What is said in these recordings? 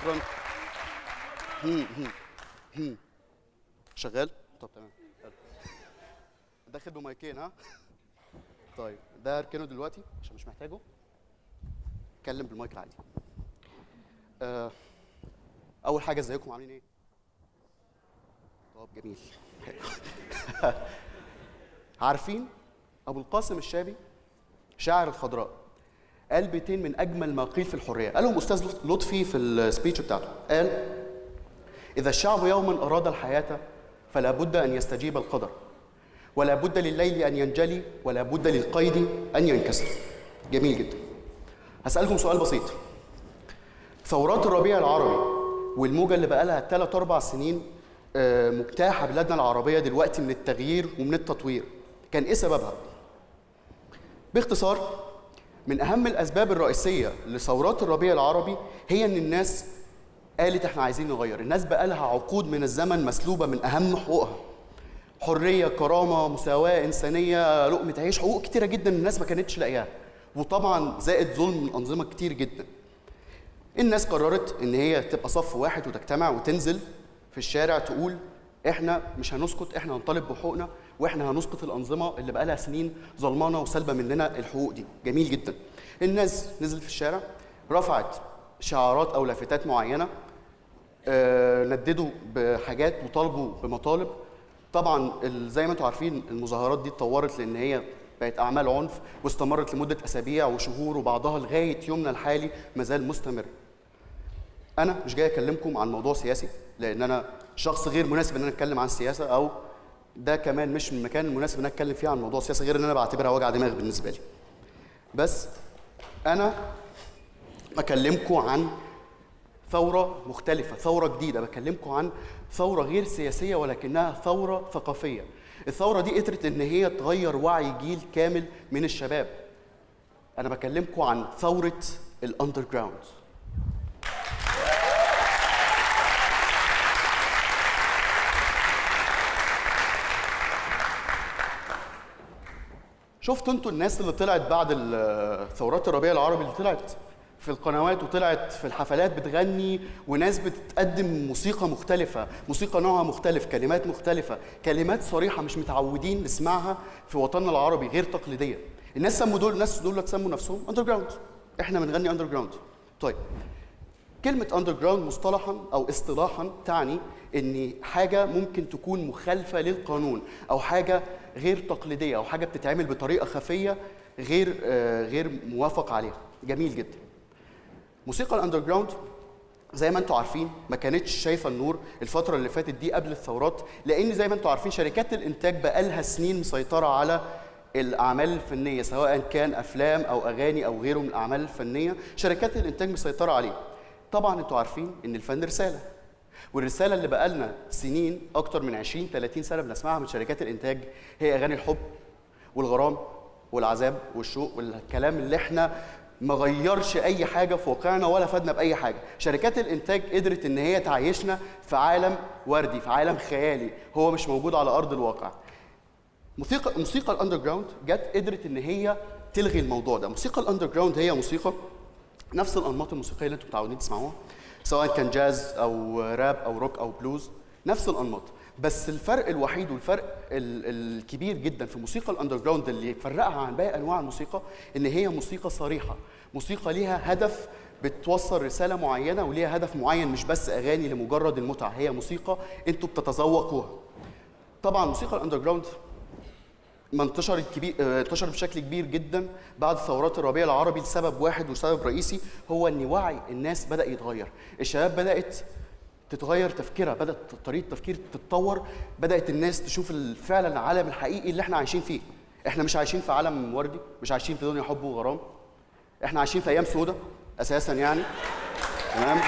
شكرا. شغال؟ طب تمام. داخل بمايكين ها؟ طيب ده اركنه دلوقتي عشان مش محتاجه. اتكلم بالمايك العادي. اول حاجه ازيكم عاملين ايه؟ طب جميل. عارفين ابو القاسم الشابي شاعر الخضراء قال بيتين من اجمل ما قيل في الحريه، قالهم استاذ لطفي في السبيتش بتاعته. قال: اذا الشعب يوما اراد الحياه فلا بد ان يستجيب القدر، ولا بد لليل ان ينجلي، ولا بد للقيد ان ينكسر. جميل جدا. هسالكم سؤال بسيط. ثورات الربيع العربي والموجه اللي بقى لها 3-4 سنين مجتاحه بلادنا العربيه دلوقتي من التغيير ومن التطوير، كان ايه سببها؟ باختصار، من اهم الاسباب الرئيسيه لثورات الربيع العربي هي ان الناس قالت احنا عايزين نغير. الناس بقى لها عقود من الزمن مسلوبه من اهم حقوقها: حريه، كرامه، مساواه انسانيه، لقمه عيش، حقوق كتيره جدا الناس ما كانتش لاقياها، وطبعا زائد ظلم من انظمه كتير جدا. الناس قررت ان هي تبقى صف واحد وتجتمع وتنزل في الشارع تقول احنا مش هنسكت، احنا هنطالب بحقوقنا، واحنا هنسقط الانظمه اللي بقى لها سنين ظلمانه وسالبه مننا الحقوق دي. جميل جدا. الناس نزلت في الشارع، رفعت شعارات او لافتات معينه، نددوا بحاجات وطالبوا بمطالب. طبعا زي ما انتم عارفين المظاهرات دي اتطورت لان هي بقت اعمال عنف واستمرت لمده اسابيع وشهور، وبعضها لغايه يومنا الحالي مازال مستمر. انا مش جاي اكلمكم عن موضوع سياسي لان انا شخص غير مناسب ان انا اتكلم عن السياسه، او ده كمان مش من المكان المناسب ان انا اتكلم فيه عن موضوع سياسي، غير ان انا بعتبرها وجع دماغ بالنسبه لي. بس انا بكلمكم عن ثوره مختلفه، ثوره جديده، بكلمكم عن ثوره غير سياسيه ولكنها ثوره ثقافيه. الثوره دي قدرت ان هي تغير وعي جيل كامل من الشباب. انا بكلمكم عن ثوره الاندر جراوند. شفتوا انتوا الناس اللي طلعت بعد ثورات الربيع العربي، اللي طلعت في القنوات وطلعت في الحفلات بتغني، وناس بتقدم موسيقى مختلفة، موسيقى نوعها مختلف، كلمات مختلفة، كلمات صريحة مش متعودين نسمعها في وطننا العربي، غير تقليدية. الناس سموا دول، الناس دول تسموا نفسهم اندر جراوند. احنا بنغني اندر جراوند. طيب، كلمة اندر جراوند مصطلحا او اصطلاحا تعني ان حاجة ممكن تكون مخالفة للقانون، او حاجة غير تقليدية، او حاجة بتتعمل بطريقة خفية غير موافق عليها. جميل جدا. موسيقى الاندر جراوند زي ما انتم عارفين ما كانتش شايفه النور الفتره اللي فاتت دي قبل الثورات، لان زي ما انتم عارفين شركات الانتاج بقالها سنين مسيطره على الاعمال الفنيه، سواء كان افلام او اغاني او غيره من الاعمال الفنيه، شركات الانتاج مسيطره عليه. طبعا انتم عارفين ان الفن رساله، والرساله اللي بقالنا سنين اكتر من 20-30 سنه بنسمعها من شركات الانتاج هي اغاني الحب والغرام والعذاب والشوق والكلام اللي احنا ما غيرش اي حاجه في واقعنا ولا فادنا باي حاجه. شركات الانتاج قدرت ان هي تعيشنا في عالم وردي، في عالم خيالي هو مش موجود على ارض الواقع. موسيقى الاندر جراوند جت قدرت ان هي تلغي الموضوع ده. موسيقى الاندر جراوند هي موسيقى نفس الانماط الموسيقيه اللي انتم متعودين تسمعوها، سواء كان جاز او راب او روك او بلوز، نفس الانماط. بس الفرق الوحيد والفرق الكبير جدا في موسيقى الاندر جراوند اللي يفرقها عن باقي انواع الموسيقى ان هي موسيقى صريحه، موسيقى ليها هدف، بتوصل رساله معينه وليها هدف معين، مش بس اغاني لمجرد المتعه، هي موسيقى انتوا بتتذوقوها. طبعا موسيقى الاندر جراوند انتشرت بشكل كبير جدا بعد ثورات الربيع العربي لسبب واحد وسبب رئيسي، هو ان وعي الناس بدا يتغير. الشباب بدات تتغير تفكيرها، بدات طريقه التفكير تتطور، بدات الناس تشوف فعلا العالم الحقيقي اللي احنا عايشين فيه. احنا مش عايشين في عالم وردي، مش عايشين في دنيا حب وغرام، احنا عايشين في ايام سودة اساسا يعني. تمام؟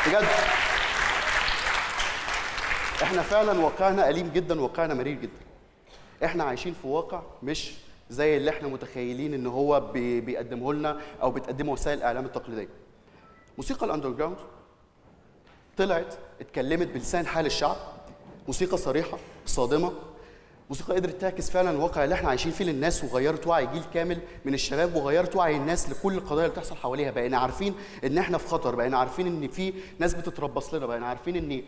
بجد احنا فعلا واقعنا أليم جدا، واقعنا مرير جدا. احنا عايشين في واقع مش زي اللي احنا متخيلين ان هو بيقدمه لنا او بتقدمه وسائل الاعلام التقليديه. موسيقى الاندر جراوند طلعت اتكلمت بلسان حال الشعب، موسيقى صريحه صادمه، موسيقى قدرت تعكس فعلا الواقع اللي احنا عايشين فيه للناس، وغيرت وعي جيل كامل من الشباب، وغيرت وعي الناس لكل القضايا اللي بتحصل حواليها. بقينا عارفين ان احنا في خطر، بقينا عارفين ان في ناس بتتربص لنا، بقينا عارفين ان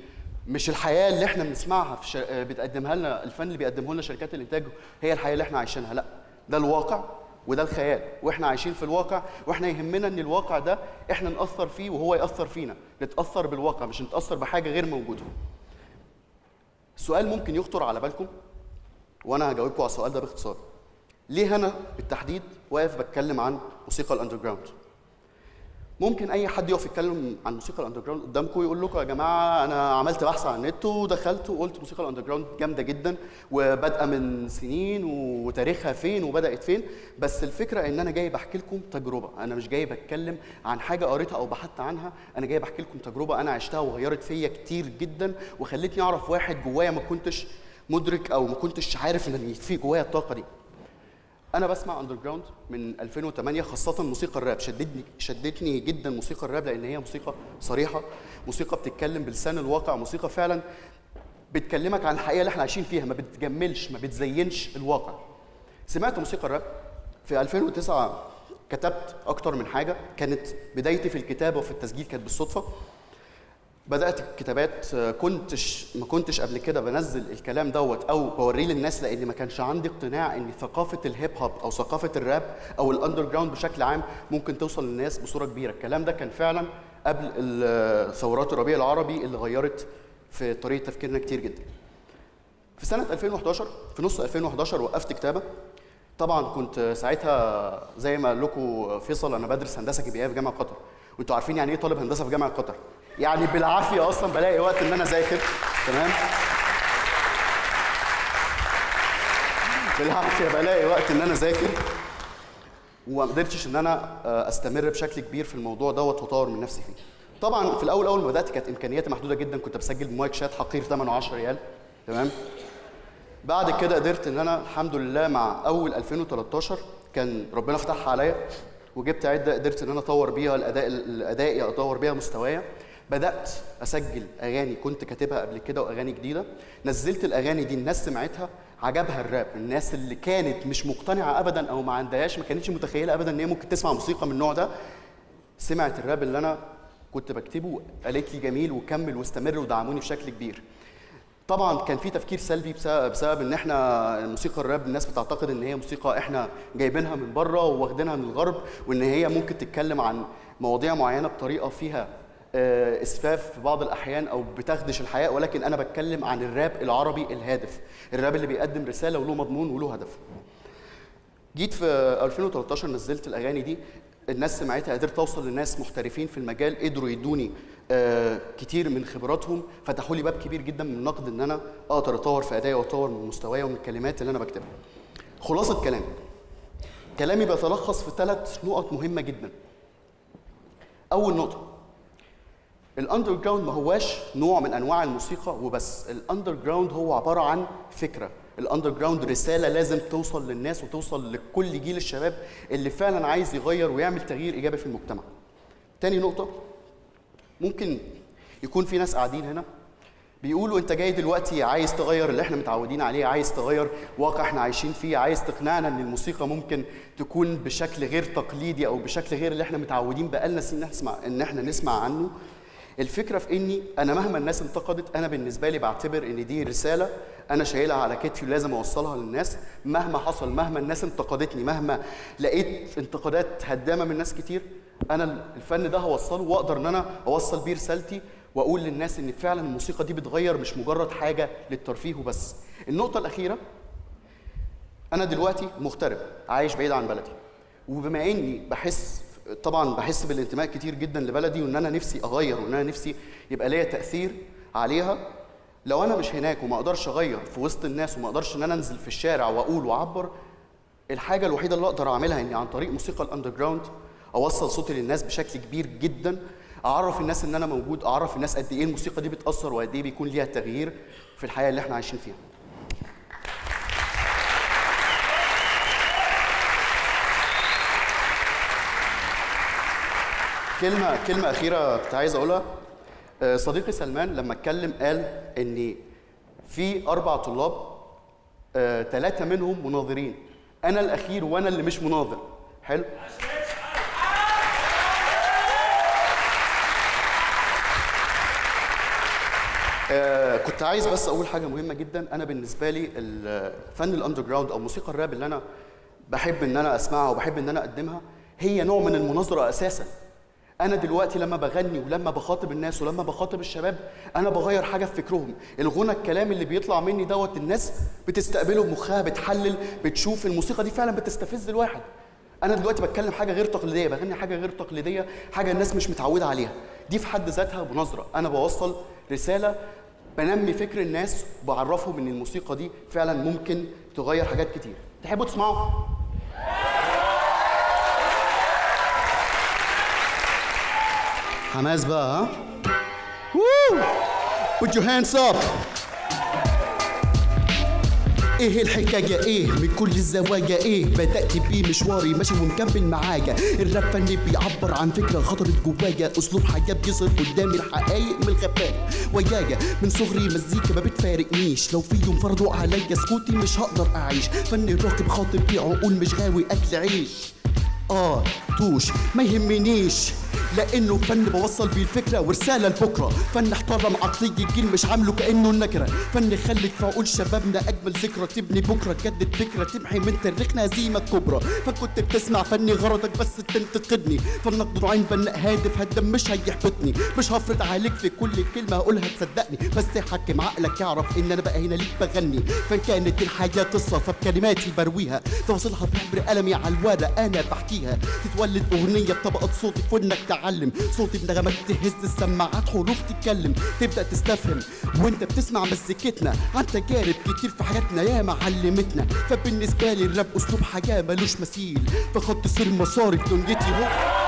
مش الحياه اللي احنا بنسمعها بتقدمها لنا الفن اللي بيقدمه لنا شركات الانتاج هي الحياه اللي احنا عايشينها، لا، ده الواقع وده الخيال، واحنا عايشين في الواقع، واحنا يهمنا ان الواقع ده احنا نأثر فيه وهو يأثر فينا، نتأثر بالواقع مش نتأثر بحاجه غير موجوده. سؤال ممكن يخطر على بالكم وانا هجاوبكم على السؤال ده باختصار. ليه انا بالتحديد واقف بتكلم عن موسيقى الاندر جراوند؟ ممكن اي حد يقف يتكلم عن موسيقى الاندر جراوند قدامكم يقول لكم يا جماعه انا عملت بحث على النت ودخلت وقلت موسيقى الاندر جراوند جامده جدا وبادئه من سنين وتاريخها فين وبدات فين، بس الفكره ان انا جاي بحكي لكم تجربه، انا مش جاي بتكلم عن حاجه قريتها او بحثت عنها، انا جاي بحكي لكم تجربه انا عشتها وغيرت فيا كتير جدا وخلتني اعرف واحد جوايا ما كنتش مدرك او ما كنتش عارف ان في جوايا الطاقه دي. انا بسمع اندر جراوند من 2008، خاصه موسيقى الراب شدتني جدا موسيقى الراب، لان هي موسيقى صريحه، موسيقى بتتكلم بلسان الواقع، موسيقى فعلا بتكلمك عن الحقيقه اللي احنا عايشين فيها، ما بتجملش ما بتزينش الواقع. سمعت موسيقى الراب في 2009، كتبت اكتر من حاجه، كانت بدايتي في الكتابه وفي التسجيل كانت بالصدفه. بدات الكتابات ما كنتش قبل كده بنزل الكلام دوت او بوريه للناس، لان ما كانش عندي اقتناع ان ثقافه الهيب هوب او ثقافه الراب او الاندر جراوند بشكل عام ممكن توصل للناس بصوره كبيره. الكلام ده كان فعلا قبل ثورات الربيع العربي اللي غيرت في طريقه تفكيرنا كتير جدا. في سنه 2011 في نص 2011 وقفت كتابه. طبعا كنت ساعتها زي ما قال لكم فيصل انا بدرس هندسه كيميائيه في جامعه قطر، وانتوا عارفين يعني ايه طالب هندسه في جامعه قطر، يعني بالعافيه اصلا بلاقي وقت ان انا اذاكر، تمام؟ بالعافيه بلاقي وقت ان انا اذاكر، وما قدرتش ان انا استمر بشكل كبير في الموضوع دوت واطور من نفسي فيه. طبعا في اول ما بدات كانت امكانياتي محدوده جدا، كنت بسجل بمايك شات حقير ثمنه 10 ريال، تمام؟ بعد كده قدرت ان انا الحمد لله مع اول 2013 كان ربنا فتحها عليا وجبت عده قدرت ان انا اطور بيها الادائي، اطور بيها مستوايا. بدات اسجل اغاني كنت كاتبها قبل كده واغاني جديده، نزلت الاغاني دي، الناس سمعتها عجبها الراب، الناس اللي كانت مش مقتنعه ابدا او ما كانتش متخيله ابدا ان هي ممكن تسمع موسيقى من النوع ده، سمعت الراب اللي انا كنت بكتبه قالت لي جميل وكمل واستمر ودعموني بشكل كبير. طبعا كان في تفكير سلبي بسبب ان احنا موسيقى الراب الناس بتعتقد ان هي موسيقى احنا جايبينها من بره وواخدينها من الغرب، وان هي ممكن تتكلم عن مواضيع معينه بطريقه فيها اسفاف في بعض الاحيان او بتخدش الحياه، ولكن انا بتكلم عن الراب العربي الهادف، الراب اللي بيقدم رساله وله مضمون وله هدف. جيت في 2013 نزلت الاغاني دي، الناس سمعتها، قدرت اوصل لناس محترفين في المجال قدروا يدوني كتير من خبراتهم، فتحوا لي باب كبير جدا من النقد ان انا اقدر اطور في ادائي واطور من مستواي ومن الكلمات اللي انا بكتبها. خلاصه كلامي بيتلخص في 3 نقط مهمه جدا. اول نقطه، الاندر جراوند ما هواش نوع من انواع الموسيقى وبس، الاندر جراوند هو عباره عن فكره، الاندر جراوند رساله لازم توصل للناس وتوصل لكل جيل الشباب اللي فعلا عايز يغير ويعمل تغيير ايجابي في المجتمع. تاني نقطه، ممكن يكون في ناس قاعدين هنا بيقولوا انت جاي دلوقتي عايز تغير اللي احنا متعودين عليه، عايز تغير واقع احنا عايشين فيه، عايز تقنعنا ان الموسيقى ممكن تكون بشكل غير تقليدي او بشكل غير اللي احنا متعودين بقالنا سنين نسمع عنه. الفكره في اني انا مهما الناس انتقدت، انا بالنسبه لي بعتبر ان دي رساله انا شايلها على كتفي ولازم اوصلها للناس مهما حصل، مهما الناس انتقدتني، مهما لقيت انتقادات هدامه من ناس كتير، انا الفن ده هوصله واقدر ان انا اوصل بيه رسالتي واقول للناس ان فعلا الموسيقى دي بتغير، مش مجرد حاجه للترفيه وبس. النقطه الاخيره، انا دلوقتي مغترب عايش بعيد عن بلدي، وبما اني بحس بالانتماء كتير جدا لبلدي، وان انا نفسي اغير وان انا نفسي يبقى ليا تاثير عليها. لو انا مش هناك وما اقدرش اغير في وسط الناس وما اقدرش ان انا انزل في الشارع واقول واعبر، الحاجه الوحيده اللي اقدر اعملها اني عن طريق موسيقى الاندر جراوند اوصل صوتي للناس بشكل كبير جدا، اعرف الناس ان انا موجود، اعرف الناس قد ايه الموسيقى دي بتاثر وقد ايه بيكون ليها تغيير في الحياه اللي احنا عايشين فيها. كلمه اخيره كنت عايز اقولها. صديقي سلمان لما اتكلم قال ان في 4 طلاب 3 منهم مناظرين، انا الاخير وانا اللي مش مناظر. حلو. كنت عايز بس اقول حاجه مهمه جدا. انا بالنسبه لي الفن الاندر جراوند او موسيقى الراب اللي انا بحب ان انا اسمعها وبحب ان انا اقدمها هي نوع من المناظره اساسا. انا دلوقتي لما بغني ولما بخاطب الناس ولما بخاطب الشباب انا بغير حاجه في فكرهم. الغنى الكلام اللي بيطلع مني دوت الناس بتستقبله بمخها، بتحلل، بتشوف الموسيقى دي فعلا بتستفز الواحد. انا دلوقتي بتكلم حاجه غير تقليديه، بغني حاجه غير تقليديه، حاجه الناس مش متعوده عليها. دي في حد ذاتها مناظره. انا بوصل رساله، بنمي فكر الناس، بعرفهم ان الموسيقى دي فعلا ممكن تغير حاجات كتير. تحبوا تسمعوا؟ حماس بقى، ها؟ Woo! Put your hands up. ايه الحكايه ايه من كل الزوايا ايه؟ بدات بيه مشواري ماشي ومكمل معايا. الراب فن بيعبر عن فكره خطرت جوايا، اسلوب حياه بيظهر قدامي الحقايق من الغباء. ويايا من صغري مزيكا ما بتفارقنيش، لو في يوم فرضوا عليا سكوتي مش هقدر اعيش. فن راكب خاطب في عقول مش غاوي اكل عيش. توش ما يهمنيش لانه فن بوصل بيه الفكره ورساله لبكره. فن احترم عقليه الجيل مش عامله كانه نكره. فن خلت في عقول شبابنا اجمل ذكرى تبني بكره، تجدد فكره تمحي من تاريخنا هزيمه كبرى. فكنت بتسمع فني غرضك بس تنتقدني، فنقد عين بناء هادف هدم مش هيحبطني. مش هفرض عليك في كل كلمه هقولها تصدقني، بس حكم عقلك يعرف ان انا بقى هنا ليك بغني. فكانت الحياه قصه فبكلماتي برويها، توصلها بحبر قلمي على الورق انا بحكيها. تتولد اغنيه بطبقه صوتي في ودنك تعلم، صوتي بنغمات تهز السماعات، حروف تتكلم، تبدا تستفهم وانت بتسمع مزيكتنا عن تجارب كتير في حياتنا ياما علمتنا. فبالنسبه لي الراب اسلوب حياه ملوش مثيل، فخط سير مساري في دنيتي هو